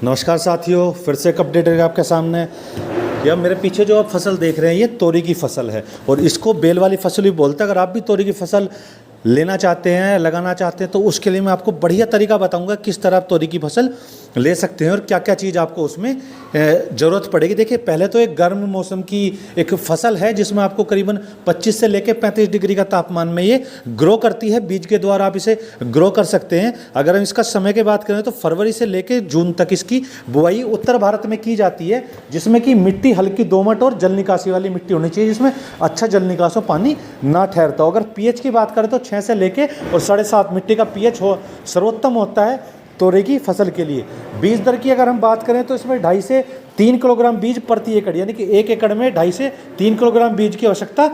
नमस्कार साथियों, फिर से एक अपडेट है आपके सामने। यह मेरे पीछे जो आप फसल देख रहे हैं ये तोरी की फसल है और इसको बेल वाली फसल भी बोलते हैं। अगर आप भी तोरी की फसल लेना चाहते हैं, लगाना चाहते हैं तो उसके लिए मैं आपको बढ़िया तरीका बताऊंगा किस तरह आप तोरी की फसल ले सकते हैं और क्या क्या चीज़ आपको उसमें ज़रूरत पड़ेगी। देखिए, पहले तो एक गर्म मौसम की एक फसल है जिसमें आपको करीबन 25 से लेकर 35 डिग्री का तापमान में ये ग्रो करती है। बीज के द्वारा आप इसे ग्रो कर सकते हैं। अगर हम इसका समय की बात करें तो फरवरी से लेकर जून तक इसकी बुआई उत्तर भारत में की जाती है, जिसमें कि मिट्टी हल्की दोमट और जल निकासी वाली मिट्टी होनी चाहिए, जिसमें अच्छा जल निकास हो, पानी ना ठहरता हो। अगर पीएच की बात करें तो 6 से लेके और 7.5 मिट्टी का पीएच हो सर्वोत्तम होता है तोरी की फसल के लिए। बीज दर की अगर हम बात करें तो इसमें 2.5 से 3 किलोग्राम बीज प्रति एकड़, यानी कि 1 एकड़ में 2.5 से 3 किलोग्राम बीज की आवश्यकता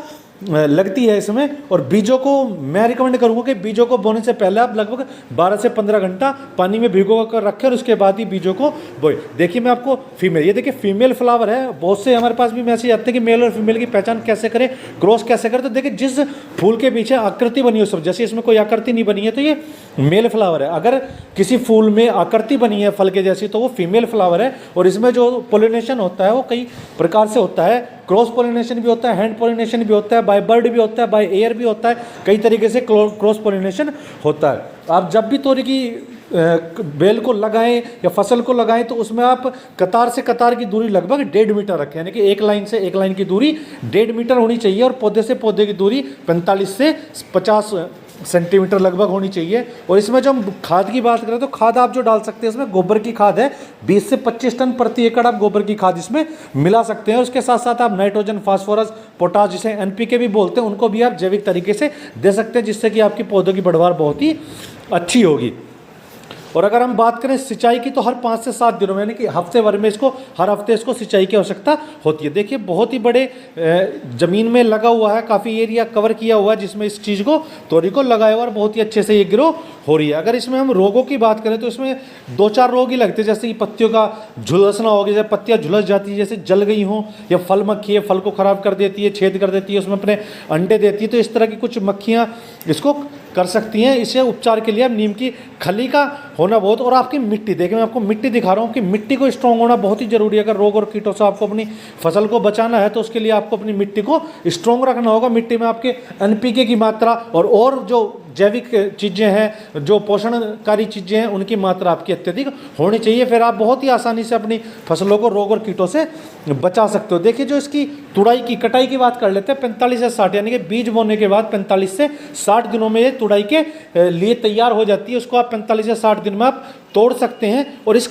लगती है इसमें। और बीजों को मैं रिकमेंड करूंगा कि बीजों को बोने से पहले आप लगभग 12 से 15 घंटा पानी में भिगो कर रखें और उसके बाद ही बीजों को बोए। देखिए, मैं आपको ये देखिए फीमेल फ्लावर है। बहुत से हमारे पास भी मैसेज आते हैं कि मेल और फीमेल की पहचान कैसे करें, क्रॉस कैसे करें। तो देखिए, जिस फूल के पीछे आकृति बनी हो, सब जैसे इसमें कोई आकृति नहीं बनी है तो ये मेल फ्लावर है। अगर किसी फूल में आकृति बनी है फल के जैसी तो वो फीमेल फ्लावर है। और इसमें जो पोलिनेशन होता है वो कई प्रकार से होता है। क्रॉस पोलिनेशन भी होता है, हैंड पोलिनेशन भी होता है, बाय बर्ड भी होता है, बाय एयर भी होता है। कई तरीके से क्रॉस पोलिनेशन होता है। आप जब भी तोरी की बेल को लगाएं या फसल को लगाएं तो उसमें आप कतार से कतार की दूरी लगभग 1.5 मीटर रखें, यानी कि एक लाइन से एक लाइन की दूरी 1.5 मीटर होनी चाहिए। और पौधे से पौधे की दूरी 45 से 50 सेंटीमीटर लगभग होनी चाहिए। और इसमें जो हम खाद की बात करें तो खाद आप जो डाल सकते हैं इसमें गोबर की खाद है। 20 से 25 टन प्रति एकड़ आप गोबर की खाद इसमें मिला सकते हैं। उसके साथ साथ आप नाइट्रोजन, फास्फोरस, पोटाश, जिसे एनपीके भी बोलते हैं, उनको भी आप जैविक तरीके से दे सकते हैं, जिससे कि आपकी पौधों की बढ़वार बहुत ही अच्छी होगी। और अगर हम बात करें सिंचाई की तो हर 5 से 7 दिनों में, यानी कि हफ्ते भर में हर हफ्ते इसको सिंचाई की आवश्यकता होती है। देखिए, बहुत ही बड़े ज़मीन में लगा हुआ है, काफ़ी एरिया कवर किया हुआ है जिसमें इस चीज़ को तोरी को लगाया हुआ और बहुत ही अच्छे से ये ग्रो हो रही है। अगर इसमें हम रोगों की बात करें तो इसमें 2-4 रोग ही लगते हैं, जैसे कि पत्तियों का झुलसना हो गया, जैसे पत्तियाँ झुलस जाती है, जैसे जल गई हों, या फल मक्खी है, फल को ख़राब कर देती है, छेद कर देती है, उसमें अपने अंडे देती है। तो इस तरह की कुछ मक्खियाँ इसको कर सकती हैं। इसे उपचार के लिए आप नीम की खली का होना बहुत, और आपकी मिट्टी, देखिए मैं आपको मिट्टी दिखा रहा हूँ कि मिट्टी को स्ट्रॉन्ग होना बहुत ही जरूरी है। अगर रोग और कीटों से आपको अपनी फसल को बचाना है तो उसके लिए आपको अपनी मिट्टी को स्ट्रॉन्ग रखना होगा। मिट्टी में आपके एनपीके की मात्रा और जो जैविक चीज़ें हैं, जो पोषणकारी चीज़ें हैं, उनकी मात्रा आपकी अत्यधिक होनी चाहिए। फिर आप बहुत ही आसानी से अपनी फसलों को रोग और कीटों से बचा सकते हो। देखिए, जो इसकी तुड़ाई की कटाई की बात कर लेते हैं, 45 से 60, यानी कि बीज बोने के बाद 45 से 60 दिनों में ये तुड़ाई के लिए तैयार हो जाती है। उसको आप 45 से 60 दिन में आप तोड़ सकते हैं। और इस